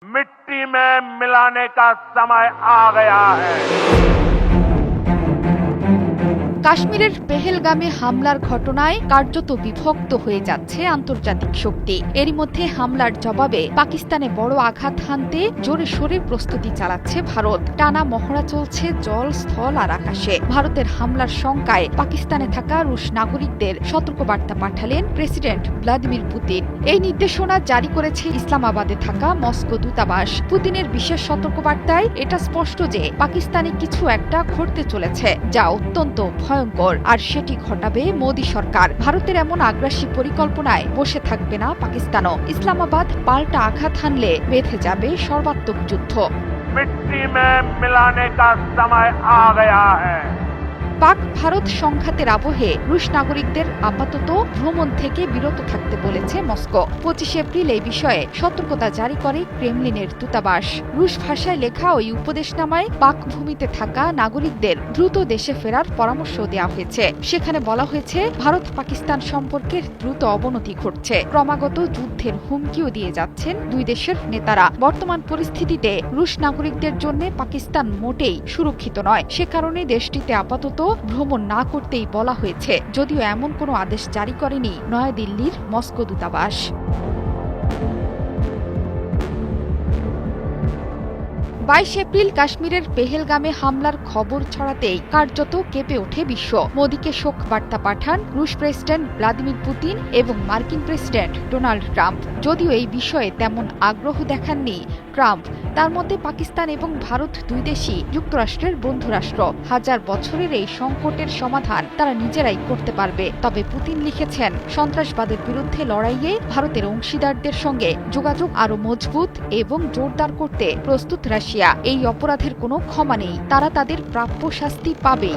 मिट्टी में मिलाने का समय आ गया है। কাশ্মীরের পেহেলগামে হামলার ঘটনায় কার্যত বিভক্ত হয়ে যাচ্ছে আন্তর্জাতিক শক্তি। এরই মধ্যে হামলার জবাবে পাকিস্তানে বড় আঘাত হানতে জোরে সোরে প্রস্তুতি চালাচ্ছে ভারত। টানা মহড়া চলছে জল, স্থল আর আকাশে। ভারতের হামলার শঙ্কায় পাকিস্তানে থাকা রুশ নাগরিকদের সতর্কবার্তা পাঠালেন প্রেসিডেন্ট ভ্লাদিমির পুতিন। এই নির্দেশনা জারি করেছে ইসলামাবাদে থাকা মস্কো দূতাবাস। পুতিনের বিশেষ সতর্কবার্তায় এটা স্পষ্ট যে পাকিস্তানে কিছু একটা ঘটতে চলেছে, যা অত্যন্ত ভয়ঙ্কর, আর সেটি ঘটাবে মোদী সরকার। ভারতের এমন আগ্রাসী পরিকল্পনায় বসে থাকবে না পাকিস্তানও। ইসলামাবাদ পাল্টা আঘাত হানলে বেঁধে যাবে সর্বাত্মক যুদ্ধ। मिट्टी में मिलाने का समय आ गया है। পাক ভারত সংঘাতের আবহে রুশ নাগরিকদের আপাতত ভ্রমণ থেকে বিরত থাকতে বলেছে মস্কো। 25 এপ্রিল এই বিষয়ে সতর্কতা জারি করে ক্রেমলিনের দূতাবাস। রুশ ভাষায় লেখা ওই উপদেশনামায় পাক ভূমিতে থাকা নাগরিকদের দ্রুত দেশে ফেরার পরামর্শ দেওয়া হয়েছে। সেখানে বলা হয়েছে, ভারত পাকিস্তান সম্পর্কের দ্রুত অবনতি ঘটছে। ক্রমাগত যুদ্ধের হুমকিও দিয়ে যাচ্ছেন দুই দেশের নেতারা। বর্তমান পরিস্থিতিতে রুশ নাগরিকদের জন্য পাকিস্তান মোটেই সুরক্ষিত নয়। সে কারণে দেশটিতে আপাতত ভ্রমণ না করতেই বলা হয়েছে, যদিও এমন কোনো আদেশ জারি করেনি নয়াদিল্লির মস্কো দূতাবাস। 22 এপ্রিল কাশ্মীরের পেহেলগামে হামলার খবর ছড়াতেই কার্যত কেঁপে ওঠে বিশ্ব। মোদীকে শোক বার্তা পাঠান রুশ প্রেসিডেন্ট ভ্লাদিমির পুতিন এবং মার্কিন প্রেসিডেন্ট ডোনাল্ড ট্রাম্প। যদিও এই বিষয়ে তেমন আগ্রহ দেখাননি ট্রাম্প। তার মতে পাকিস্তান এবং ভারত দুই দেশই যুক্তরাষ্ট্রের বন্ধুরাষ্ট্র। হাজার বছরের এই সংকটের সমাধান তারা নিজেরাই করতে পারবে। তবে পুতিন লিখেছেন, সন্ত্রাসবাদের বিরুদ্ধে লড়াইয়ে ভারতের অংশীদারদের সঙ্গে যোগাযোগ আরও মজবুত এবং জোরদার করতে প্রস্তুত রাশিয়া। এই অপরাধের কোনো ক্ষমা নেই, তারা তাদের প্রাপ্য শাস্তি পাবেই।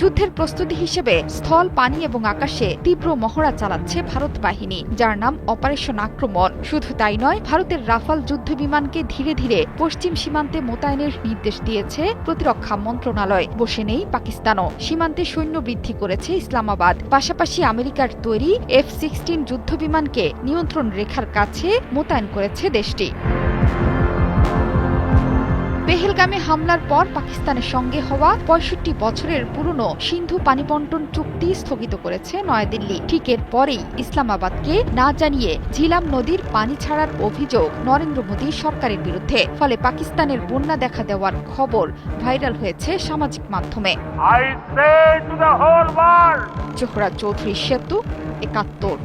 যুদ্ধের প্রস্তুতি হিসেবে স্থল, পানি এবং আকাশে তীব্র মহড়া চালাচ্ছে ভারত বাহিনী, যার নাম অপারেশন আক্রমণ। শুধু তাই নয়, ভারতের রাফাল যুদ্ধবিমানকে ধীরে ধীরে পশ্চিম সীমান্তে মোতায়েনের নির্দেশ দিয়েছে প্রতিরক্ষা মন্ত্রণালয়। বসে নেই পাকিস্তানও। সীমান্তে সৈন্য বৃদ্ধি করেছে ইসলামাবাদ। পাশাপাশি আমেরিকার তৈরি F-16 যুদ্ধবিমানকে নিয়ন্ত্রণ রেখার কাছে মোতায়েন করেছে দেশটি। পেহেলগামে হামলার পর পাকিস্তানের সঙ্গে হওয়া 65 বছরের পুরনো সিন্ধু পানি বন্টন চুক্তি স্থগিত করেছে নয়াদিল্লি। ঠিক এর পরেই ইসলামাবাদকে না জানিয়ে ঝিলাম নদীর পানি ছাড়ার অভিযোগ নরেন্দ্র মোদী সরকারের বিরুদ্ধে। ফলে পাকিস্তানের বন্যা দেখা দেওয়ার খবর ভাইরাল হয়েছে সামাজিক মাধ্যমে। I say to the whole world, Zohra Chowdhury সেতু, 71।